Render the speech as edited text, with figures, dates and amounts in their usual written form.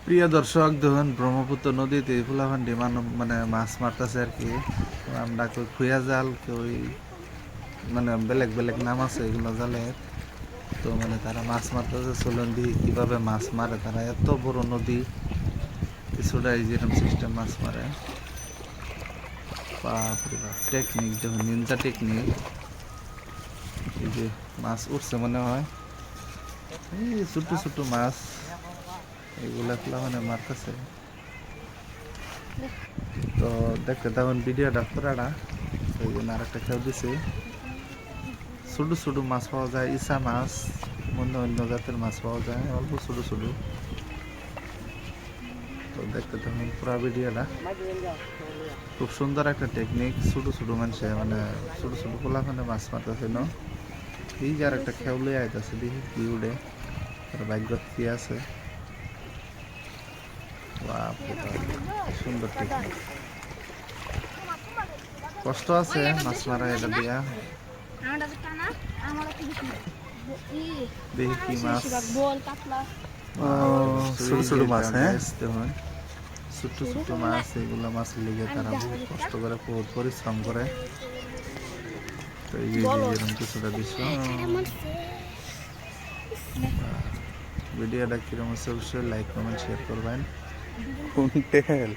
প্রিয় দর্শক দেখুন ব্রহ্মপুত্র নদীতে ফুলাফান্ডি মানব মানে মাছ মারতেছে আর কি। আমরা কেউ খুয়া জাল কেউ মানে বেলেগ বেলেগ নাম আছে এগুলো জালের। তো মানে তারা মাছ মারতেছে, চলুন দিই কীভাবে মাছ মারে তারা। এত বড় নদী, কিছুটা যেরকম সিস্টেম মাছ মারে। বাপরে বাপ, টেকনিক দেখুন, নিনজা টেকনিক। এই যে মাছ উঠছে মনে হয়, এই ছোট ছোট মাছ এগুলা ফুলাফানে মারতেছে। তো দেখতে তখন ভিডিওটা পুরাটা, ওই জন্য আর একটা খেয়াল দিছি। ছোট ছোট মাছ পাওয়া যায়, ইসা মাছ, অন্য অন্য জাতের মাছ পাওয়া যায় অল্প ছোট ছোট। তো দেখতে তখন পুরা ভিডিওটা, খুব সুন্দর একটা টেকনিক। ছোট ছোট মানুষে মানে ছোট ছোট পোলাখানে মাছ মারতেছে ন। এই যে আর একটা খেউলে আইতেছে, দেখি কি উড়ে, তার ভাগ্য কি আছে। বাপরে বাপ, কি সুন্দর টেকনিক। কষ্ট আছে মাছ মারা এটা দিয়া। দেখি কি মাছ। ছোট ছোট মাছ, হ্যাঁ। দেখুন ছোট্ট ছোট্ট মাছ, এগুলো মাছের লিগে তারা বহুত কষ্ট করে, বহুত পরিশ্রম করে। তো এই যে যেরকম কিছুটা দৃশ্য। ভিডিওটা কিরকম হচ্ছে অবশ্যই লাইক কমেন্ট শেয়ার করবেন। কোন তেল